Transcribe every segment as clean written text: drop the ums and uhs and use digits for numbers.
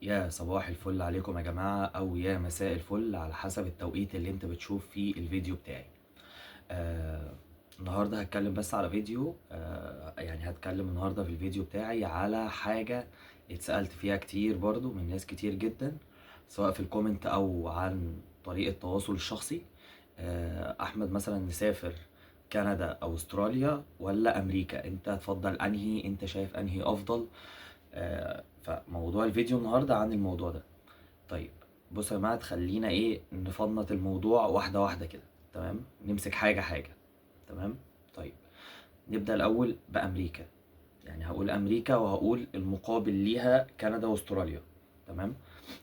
يا صباح الفل عليكم يا جماعة، أو يا مساء الفل على حسب التوقيت اللي انت بتشوف فيه الفيديو بتاعي. آه النهاردة هتكلم بس على فيديو، يعني هتكلم النهاردة في الفيديو بتاعي على حاجة اتسألت فيها كتير برضو من ناس كتير جدا، سواء في الكومنت أو عن طريق التواصل الشخصي. أحمد مثلا نسافر كندا أو أستراليا ولا أمريكا؟ انت تفضل أنهي؟ انت شايف أنهي أفضل؟ فموضوع الفيديو النهارده عن الموضوع ده. طيب، بصوا يا جماعه، خلينا نفنط الموضوع واحده واحده كده. تمام، نمسك حاجه حاجه. تمام. طيب، نبدا الاول بامريكا. يعني هقول امريكا وهقول المقابل ليها كندا واستراليا. تمام.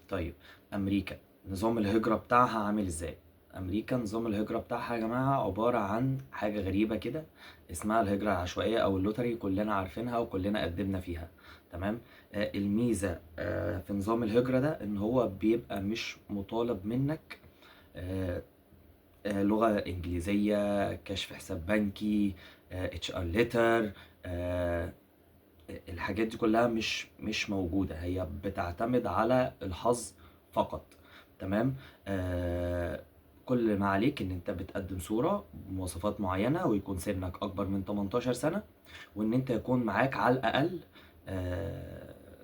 طيب، امريكا نظام الهجره بتاعها عامل ازاي؟ امريكا نظام الهجره بتاعها يا جماعه عباره عن حاجه غريبه كده، اسمها الهجره العشوائيه او اللوتري. كلنا عارفينها وكلنا قدمنا فيها. تمام. الميزه في نظام الهجره ده ان هو بيبقى مش مطالب منك آه، لغه انجليزيه، كشف حساب بنكي، اتش ار ليتر. الحاجات دي كلها مش موجودة، هي بتعتمد على الحظ فقط. تمام. كل ما عليك ان انت بتقدم صورة بمواصفات معينة، ويكون سنك اكبر من 18 سنة، وان انت يكون معاك على الاقل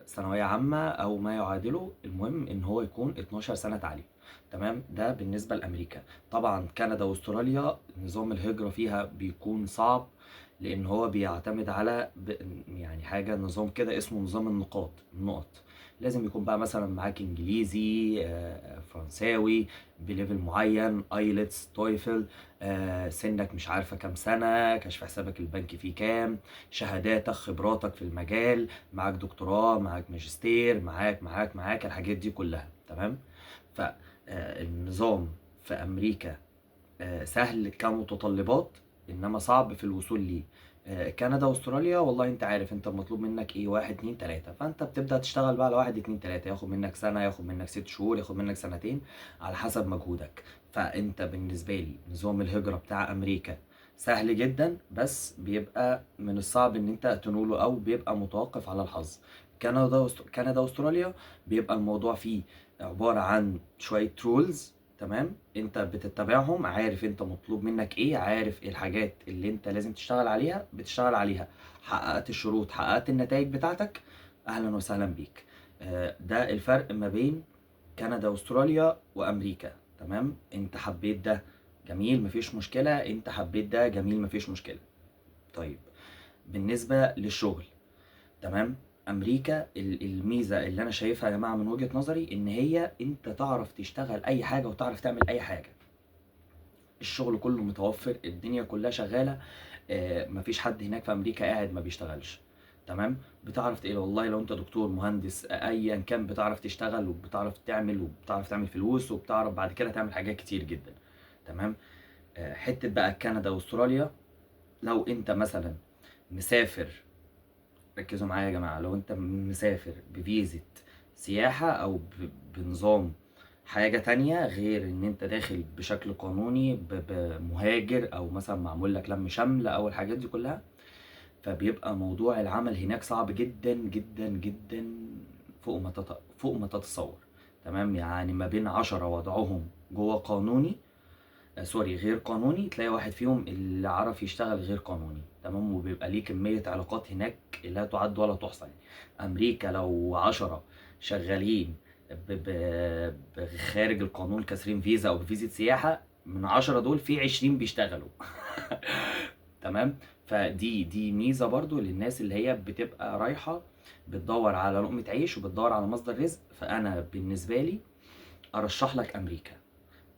ثانوية عامة او ما يعادله. المهم ان هو يكون 12 سنة تعليم. تمام. ده بالنسبة لأمريكا. طبعا كندا واستراليا نظام الهجرة فيها بيكون صعب، لان هو بيعتمد على يعني حاجه، نظام كده اسمه نظام النقط. لازم يكون بقى مثلا معاك انجليزي، فرنساوي بليفل معين، ايلتس، تويفل، سنك مش عارفه كام سنه، كشف حسابك البنكي فيه كام، شهاداتك، خبراتك في المجال، معاك دكتوراه، معاك ماجستير، معاك الحاجات دي كلها. تمام. فالنظام في امريكا سهل كمتطلبات، انما صعب في الوصول ليه. كندا واستراليا والله انت عارف انت مطلوب منك ايه، واحد اتنين تلاتة، فانت بتبدأ تشتغل بقى على واحد اتنين تلاتة، ياخد منك سنة، ياخد منك 6 شهور، ياخد منك سنتين، على حسب مجهودك. فانت بالنسبة لي نظام الهجرة بتاع امريكا سهل جدا، بس بيبقى من الصعب ان انت تنوله، او بيبقى متوقف على الحظ. كندا واستراليا بيبقى الموضوع فيه عبارة عن شوية رولز. تمام. انت بتتبعهم، عارف انت مطلوب منك ايه، عارف ايه الحاجات اللي انت لازم تشتغل عليها، بتشتغل عليها. حققت الشروط، حققت النتائج بتاعتك، اهلا وسهلا بيك. ده الفرق ما بين كندا واستراليا وامريكا. تمام. انت حبيت ده، جميل مفيش مشكلة. انت حبيت ده، جميل مفيش مشكلة. طيب، بالنسبة للشغل. تمام. امريكا الميزه اللي انا شايفها يا جماعه من وجهه نظري، ان هي انت تعرف تشتغل اي حاجه وتعرف تعمل اي حاجه. الشغل كله متوفر، الدنيا كلها شغاله. مفيش حد هناك في امريكا قاعد ما بيشتغلش. تمام. بتعرف ايه والله، لو انت دكتور، مهندس، ايا كان، بتعرف تشتغل وبتعرف تعمل وبتعرف تعمل فلوس، وبتعرف بعد كده تعمل حاجات كتير جدا. تمام. حته بقى كندا واستراليا، لو انت مثلا مسافر، ركزوا معايا يا جماعة، لو انت مسافر بفيزة سياحة او بنظام حاجة تانية، غير ان انت داخل بشكل قانوني بمهاجر، او مثلا معمول لك لم شمل او الحاجات دي كلها، فبيبقى موضوع العمل هناك صعب جدا جدا جدا، فوق ما تتصور. تمام. يعني ما بين 10 وضعهم جوه قانوني، سوري غير قانوني، تلاقي واحد فيهم اللي عرف يشتغل غير قانوني. تمام. وبيبقى ليه كمية علاقات هناك لا تعد ولا تحصى يعني. أمريكا لو 10 شغالين خارج القانون، كاسرين فيزا أو بفيزا سياحة، من 10 دول في 20 بيشتغلوا. تمام. فدي ميزة برضو للناس اللي هي بتبقى رايحة بتدور على لقمة عيش وبتدور على مصدر رزق. فأنا بالنسبة لي أرشح لك أمريكا.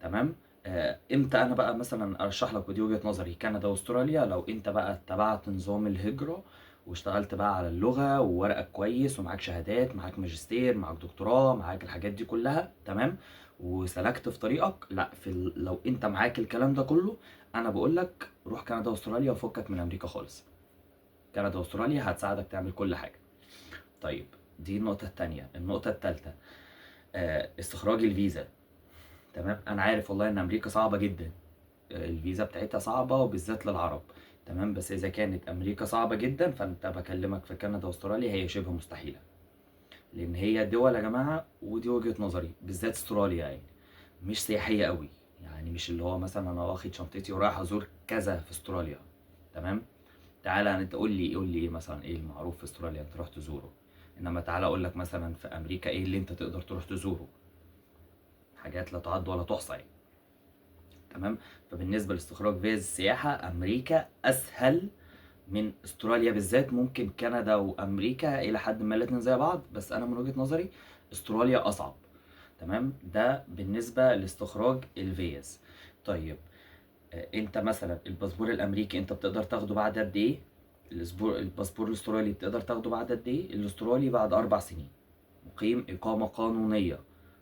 تمام. امتى انا بقى مثلا ارشح لك، ودي وجهة نظري، كندا واستراليا، لو انت بقى اتبعت نظام الهجرة واشتغلت بقى على اللغة وورقك كويس، ومعاك شهادات، معاك ماجستير، معاك دكتوراه، معاك الحاجات دي كلها. تمام. وسلكت في طريقك، لا لو انت معاك الكلام ده كله، انا بقول لك روح كندا واستراليا وفكك من امريكا خالص. كندا واستراليا هتساعدك تعمل كل حاجة. طيب، دي النقطة التانية. النقطة التالتة، استخراج الفيزا. تمام. انا عارف والله ان امريكا صعبة جدا، الفيزا بتاعتها صعبة وبالذات للعرب. تمام. بس إذا كانت أمريكا صعبة جدا، فأنت بكلمك في كندا وأستراليا هي شبه مستحيلة. لان هي دول يا جماعه، ودي وجهه نظري، بالذات استراليا يعني مش سياحيه قوي. يعني مش اللي هو مثلا انا واخد شنطتي ورايح ازور كذا في استراليا. تمام. تعالى انت قول لي ايه مثلا، ايه المعروف في استراليا انت تروح تزوره. انما تعالى اقول لك مثلا في امريكا ايه اللي انت تقدر تروح تزوره. حاجات لا تعد ولا تحصى يعني. تمام. فبالنسبه لاستخراج فيز السياحه، امريكا اسهل من استراليا بالذات. ممكن كندا وامريكا الى حد ما الاتنين زي بعض، بس انا من وجهة نظري استراليا اصعب. تمام. ده بالنسبة لاستخراج الفيز. طيب انت مثلا الباسبور الامريكي انت بتقدر تاخده بعد قد ايه؟ الباسبور الاسترالي بتقدر تاخده بعد قد ايه؟ الاسترالي بعد 4 سنين. مقيم اقامة قانونية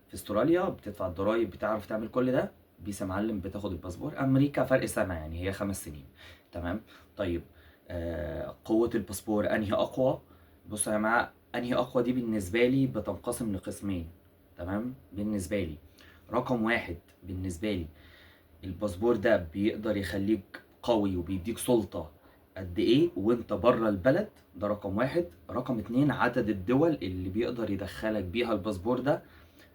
في استراليا، بتدفع الضرايب، بتعرف تعمل كل ده، بيس يا معلم بتاخد الباسبور. امريكا فرق سنة، يعني هي 5 سنين. تمام. طيب قوة الباسبور انهي اقوى؟ بصوا يا جماعة، انهي اقوى دي بالنسبة لي بتنقسم لقسمين. تمام. بالنسبة لي رقم واحد، بالنسبة لي الباسبور ده بيقدر يخليك قوي وبيديك سلطة قد ايه وانت بره البلد. ده رقم واحد. رقم اتنين عدد الدول اللي بيقدر يدخلك بيها الباسبور ده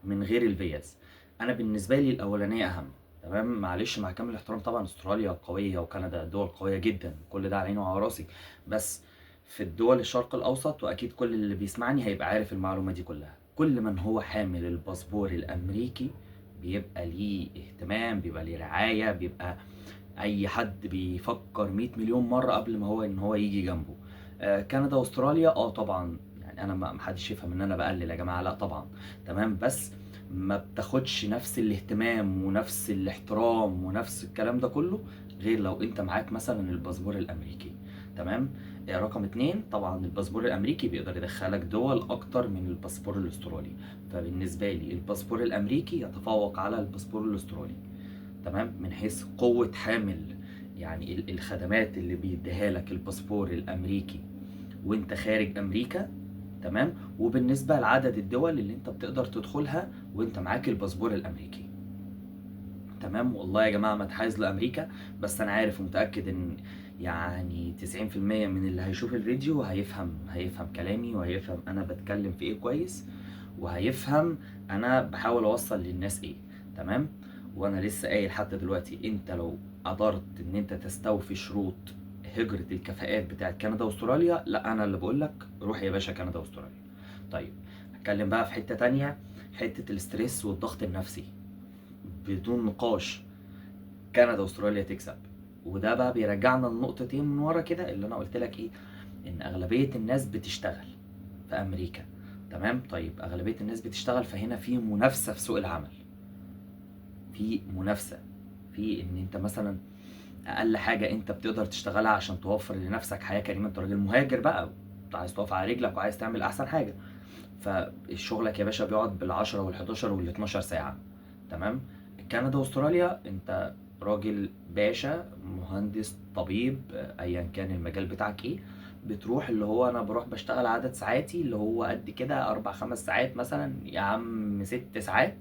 من غير الفيز. انا بالنسبة لي الاولانية اهم. تمام. معلش مع كامل الاحترام طبعا، استراليا قوية وكندا دول قوية جدا، كل ده على عيني وعلى راسي. بس في الدول الشرق الاوسط، واكيد كل اللي بيسمعني هيبقى عارف المعلومة دي كلها، كل من هو حامل الباسبور الامريكي بيبقى ليه اهتمام، بيبقى ليه رعاية، بيبقى اي حد بيفكر 100 مليون مرة قبل ما هو ان هو يجي جنبه. كندا واستراليا طبعا، يعني انا ما حدش يفهم ان انا بقلل يا جماعة، لا طبعا. تمام. بس ما بتاخدش نفس الاهتمام ونفس الاحترام ونفس الكلام ده كله غير لو انت معاك مثلا الباسبور الامريكي. تمام. رقم اتنين طبعا الباسبور الامريكي بيقدر يدخلك دول اكتر من الباسبور الاسترالي. فبالنسبة لي الباسبور الامريكي يتفوق على الباسبور الاسترالي. تمام. من حيث قوة حامل، يعني الخدمات اللي بيديها لك الباسبور الامريكي وانت خارج امريكا. تمام. وبالنسبة لعدد الدول اللي انت بتقدر تدخلها وانت معاك الباسبور الامريكي. تمام. والله يا جماعة ما اتحيز لامريكا، بس انا عارف ومتأكد ان يعني 90% من اللي هيشوف الفيديو هيفهم كلامي، وهيفهم انا بتكلم في ايه كويس، وهيفهم انا بحاول اوصل للناس ايه. تمام. وانا لسه قايل حتى دلوقتي، انت لو قدرت ان انت تستوفي شروط هجرة الكفاءات بتاعت كندا واستراليا، لا انا اللي بقولك روح يا باشا كندا واستراليا. طيب هتكلم بقى في حتة تانية، حتة الاسترس والضغط النفسي. بدون نقاش كندا واستراليا تكسب. وده بقى بيرجعنا لنقطتين من ورا كده، اللي انا قلت لك ايه، ان اغلبية الناس بتشتغل في امريكا. تمام. طيب اغلبية الناس بتشتغل، فهنا في منافسة في سوق العمل، في منافسة في ان انت مثلا اقل حاجة انت بتقدر تشتغلها عشان توفر لنفسك حياة كريمة. انت راجل مهاجر بقى، انت عايز تقف على رجلك وعايز تعمل احسن حاجة. فشغلك يا باشا بيقعد بال10 وال11 وال12 ساعة. تمام. كندا واستراليا انت راجل باشا، مهندس، طبيب، ايا كان المجال بتاعك ايه، بتروح اللي هو انا بروح بشتغل عدد ساعاتي اللي هو قد كده 4 5 ساعات مثلا، يا عم 6 ساعات،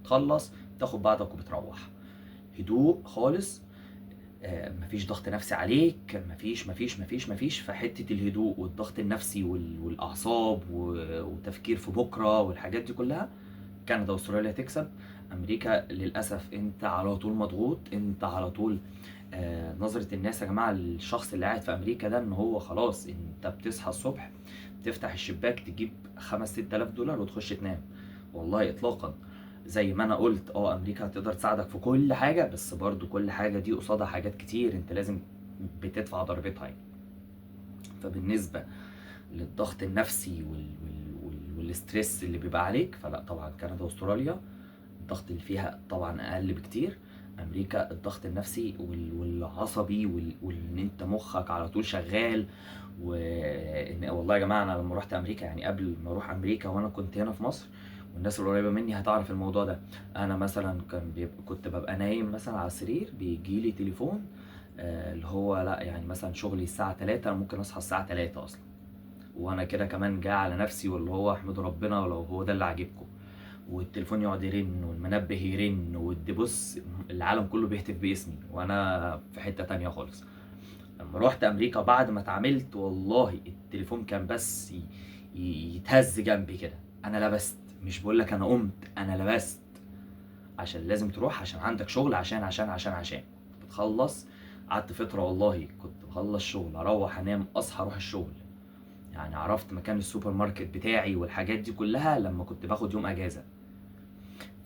تخلص تاخد بعضك وبتروح. هدوء خالص. مفيش ضغط نفسي عليك، مفيش. فحتة الهدوء والضغط النفسي والأعصاب وتفكير في بكرة والحاجات دي كلها، كندا واستراليا تكسب. أمريكا للأسف أنت على طول مضغوط، أنت على طول نظرة الناس يا جماعة الشخص اللي قاعد في أمريكا ده إن هو خلاص، أنت بتصحى الصبح تفتح الشباك تجيب 5 6 آلاف دولار وتخش تنام. والله إطلاقا. زي ما انا قلت امريكا هتقدر تساعدك في كل حاجه، بس برضو كل حاجه دي قصادها حاجات كتير انت لازم بتدفع ضريبتها يعني. فبالنسبه للضغط النفسي والستريس اللي بيبقى عليك، فلا طبعا كندا واستراليا الضغط اللي فيها طبعا اقل بكتير. امريكا الضغط النفسي والعصبي وان انت مخك على طول شغال. والله يا جماعه انا لما رحت امريكا، يعني قبل ما اروح امريكا وانا كنت هنا في مصر، والناس القريبه مني هتعرف الموضوع ده. انا مثلا كنت ببقى نايم مثلا على السرير بيجي لي تليفون، اللي هو لا يعني مثلا شغلي الساعه 3، انا ممكن اصحى الساعه 3 اصلا، وانا كده كمان جاي على نفسي، واللي هو احمد ربنا ولو هو ده اللي عاجبكم. والتليفون يقعد يرن والمنبه يرن بص العالم كله بيهتف باسمي وانا في حتة تانية خالص. لما روحت امريكا بعد ما اتعاملت، والله التليفون كان بس يتهز جنبي كده، انا لبست، مش بقول لك انا قمت، انا لبست. عشان لازم تروح، عشان عندك شغل، عشان بتخلص. قعدت فترة والله كنت بخلص شغل اروح انام اصحى اروح الشغل. يعني عرفت مكان السوبر ماركت بتاعي والحاجات دي كلها لما كنت باخد يوم اجازة.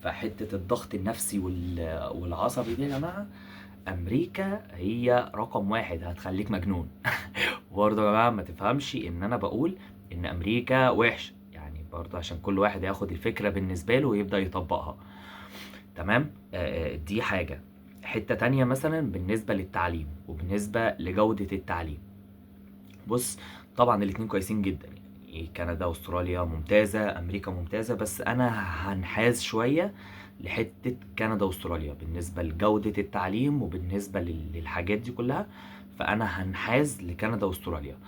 فحتة الضغط النفسي والعصبي دي يا جماعة، امريكا هي رقم واحد هتخليك مجنون. برضه يا جماعة ما تفهمش ان انا بقول ان امريكا وحش، يعني برضه عشان كل واحد ياخد الفكرة بالنسبة له ويبدأ يطبقها. تمام. دي حاجة. حتة تانية مثلا بالنسبة للتعليم وبالنسبة لجودة التعليم. بص، طبعا الاتنين كويسين جدا، يعني كندا واستراليا ممتازة، امريكا ممتازة، بس انا هنحاز شوية لحتة كندا واستراليا بالنسبة لجودة التعليم وبالنسبة للحاجات دي كلها. فانا هنحاز لكندا واستراليا.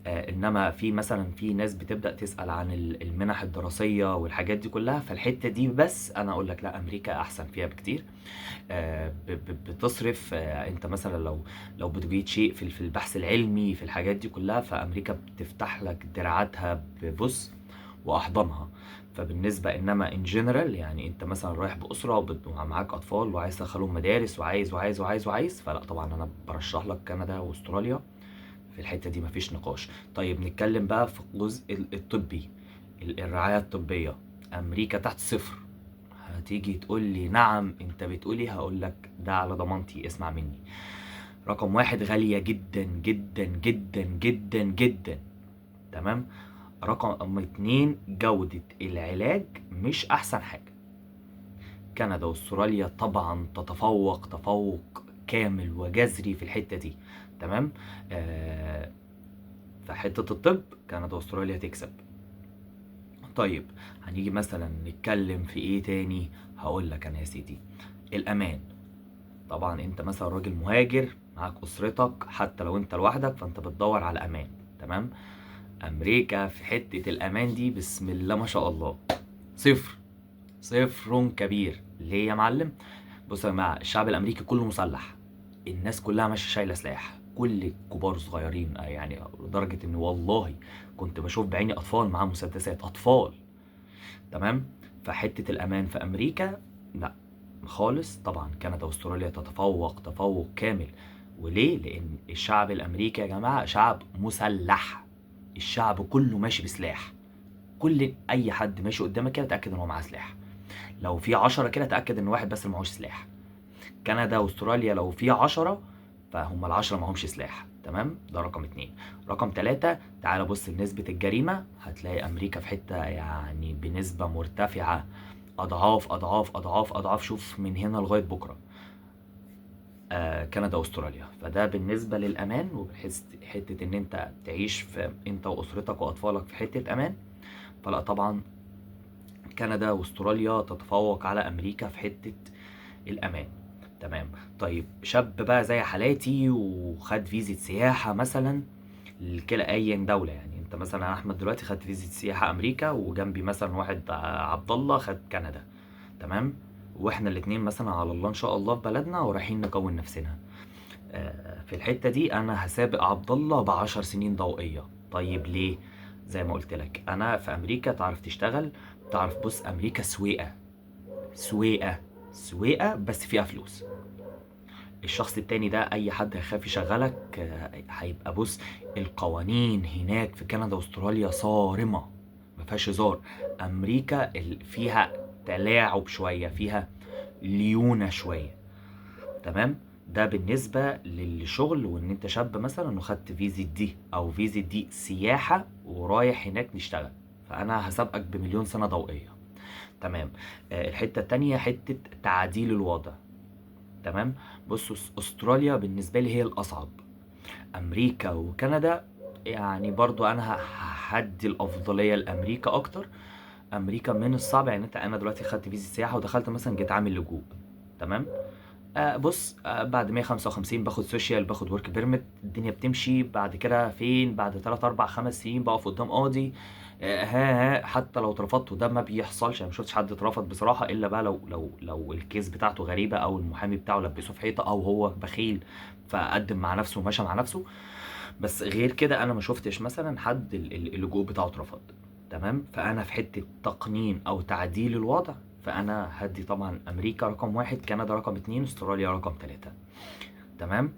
انما في مثلا في ناس بتبدأ تسأل عن المنح الدراسية والحاجات دي كلها، فالحتة دي بس انا اقول لك لا، امريكا احسن فيها بكتير. بتصرف. انت مثلا لو بتجيد شيء في البحث العلمي في الحاجات دي كلها، فامريكا بتفتح لك دراعاتها ببص واحضانها. فبالنسبه انما ان جنرال، يعني انت مثلا رايح باسره ومعاك اطفال وعايز تدخلهم مدارس وعايز، فلا طبعا انا برشح لك كندا واستراليا. في الحته دي مفيش نقاش. طيب نتكلم بقى في الجزء الطبي، الرعايه الطبيه. امريكا تحت صفر. هتيجي تقول لي نعم انت بتقولي، هقول لك ده على ضمانتي، اسمع مني. رقم واحد غالية جدا جدا جدا جدا جدا. تمام. رقم اتنين جودة العلاج مش احسن حاجة. كندا واستراليا طبعا تتفوق تفوق كامل وجذري في الحتة دي. تمام. آه فحتة الطب كندا واستراليا تكسب. طيب، هنيجي مثلا نتكلم في ايه تاني. هقول لك انا يا سيدي، الامان. طبعا انت مثلا راجل مهاجر معاك اسرتك، حتى لو انت لوحدك فانت بتدور على امان. تمام. امريكا في حتة الامان دي بسم الله ما شاء الله صفر. صفر كبير. ليه يا معلم؟ بص يا جماعة، الشعب الامريكي كله مسلح. الناس كلها ماشية شايلة سلاح، كل كبار صغيرين، يعني لدرجة ان والله كنت بشوف بعيني اطفال معاهم مسدسات، اطفال. تمام. فحتة الأمان في أمريكا لا خالص. طبعا كندا واستراليا تتفوق تفوق كامل. وليه؟ لأن الشعب الأمريكي يا جماعة شعب مسلح. الشعب كله ماشي بسلاح. أي حد ماشي قدامك كده تأكد إن هو معاه سلاح. لو في 10 كده تأكد إن واحد بس اللي معهوش سلاح. كندا واستراليا لو في 10 فهم ال10 معهمش سلاح. تمام. ده رقم اتنين. رقم تلاتة، تعال بص لنسبة الجريمة، هتلاقي أمريكا في حتة يعني بنسبة مرتفعة أضعاف أضعاف أضعاف أضعاف. شوف من هنا لغاية بكرة. كندا واستراليا. فده بالنسبة للأمان، وبحس حتة إن أنت تعيش في أنت وأسرتك وأطفالك في حتة أمان. فلا طبعا كندا واستراليا تتفوق على أمريكا في حتة الأمان. تمام. طيب، شاب بقى زي حالاتي وخد فيزا سياحة مثلا لكلا أي دولة، يعني أنت مثلا يا أحمد دلوقتي خدت فيزا سياحة أمريكا، وجنبي مثلا واحد عبد الله خد كندا. تمام. واحنا الاتنين مثلا على الله ان شاء الله في بلدنا ورايحين نكون نفسنا. في الحتة دي انا هسابق عبد الله ب10 سنين ضوئية. طيب ليه؟ زي ما قلت لك، انا في امريكا تعرف تشتغل، تعرف. بص، امريكا سويقة سويقة سويقة، بس فيها فلوس. الشخص التاني ده اي حد هيخاف يشغلك هيبقى بص. القوانين هناك في كندا واستراليا صارمة، ما فيهاش هزار. امريكا فيها تلاعب شوية، فيها ليونة شوية. تمام. ده بالنسبة للشغل، وان انت شاب مثلا وخدت فيزا دي او فيزا دي سياحة ورايح هناك نشتغل، فانا هسابقك بمليون سنة ضوئية. تمام. الحتة التانية حتة تعديل الوضع. تمام. بصوا، استراليا بالنسبة لي هي الاصعب. امريكا وكندا يعني برضو انا هدي الافضلية لامريكا اكتر. امريكا من الصعب، يعني انا دلوقتي خدت فيزا سياحة ودخلت مثلا جيت عامل لجوء. تمام. بص، بعد 155 باخد سوشيال، باخد ورك بيرميت، الدنيا بتمشي. بعد كده فين؟ بعد 3 4 5 سنين بقف قدام قاضي. ها حتى لو اترفضت، وده ما بيحصلش، انا ما شفتش حد اترفض بصراحه، الا بقى لو الكيس بتاعته غريبه، او المحامي بتاعه لبسه في حيطه، او هو بخيل فقدم مع نفسه ومشى مع نفسه. بس غير كده انا ما شفتش مثلا حد اللجوء بتاعه اترفض. تمام. فانا في حته تقنين او تعديل الوضع، فانا هدي طبعا امريكا رقم واحد، كندا رقم اتنين، استراليا رقم تلاتة. تمام.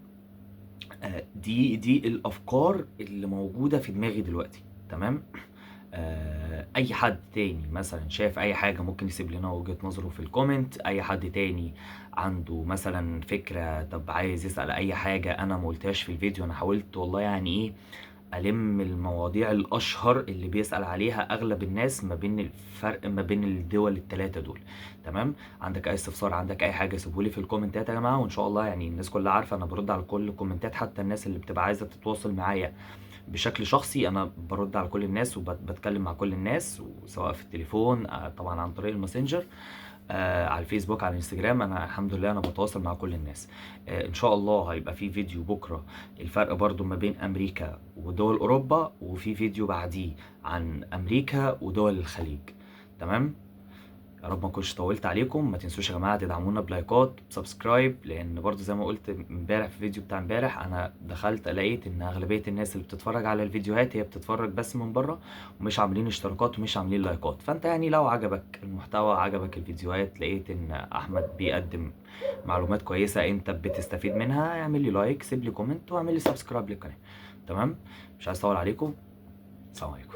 دي الافكار اللي موجوده في دماغي دلوقتي. تمام. اي حد تاني مثلا شايف اي حاجه ممكن يسيب لنا وجهه نظره في الكومنت. اي حد تاني عنده مثلا فكره، طب عايز يسال اي حاجه انا ما قلتهاش في الفيديو، انا حاولت والله يعني ايه ألم المواضيع الأشهر اللي بيسأل عليها أغلب الناس، ما بين الفرق ما بين الدول التلاتة دول. تمام. عندك أي استفسار، عندك أي حاجة، سيبولي في الكومنتات يا جماعة، وإن شاء الله يعني الناس كلها عارفة أنا برد على كل الكومنتات، حتى الناس اللي بتبقى عايزة تتواصل معايا بشكل شخصي أنا برد على كل الناس وبتكلم مع كل الناس، وسواء في التليفون طبعا عن طريق الماسنجر، على الفيسبوك، على الانستجرام. انا الحمد لله انا بتواصل مع كل الناس. ان شاء الله هيبقى في فيديو بكره الفرق برضو ما بين امريكا ودول اوروبا، وفي فيديو بعديه عن امريكا ودول الخليج. تمام. يا رب ما كنتش طولت عليكم. ما تنسوش يا جماعه تدعمونا بلايكات بسبسكرايب، لان برضو زي ما قلت امبارح في الفيديو بتاع امبارح، انا دخلت لقيت ان اغلبيه الناس اللي بتتفرج على الفيديوهات هي بتتفرج بس من بره، ومش عاملين اشتراكات ومش عاملين لايكات. فانت يعني لو عجبك المحتوى، عجبك الفيديوهات، لقيت ان احمد بيقدم معلومات كويسه انت بتستفيد منها، اعمل لي لايك، سيب لي كومنت، واعمل لي سبسكرايب للقناه. تمام. مش عايز اطول عليكم. السلام عليكم.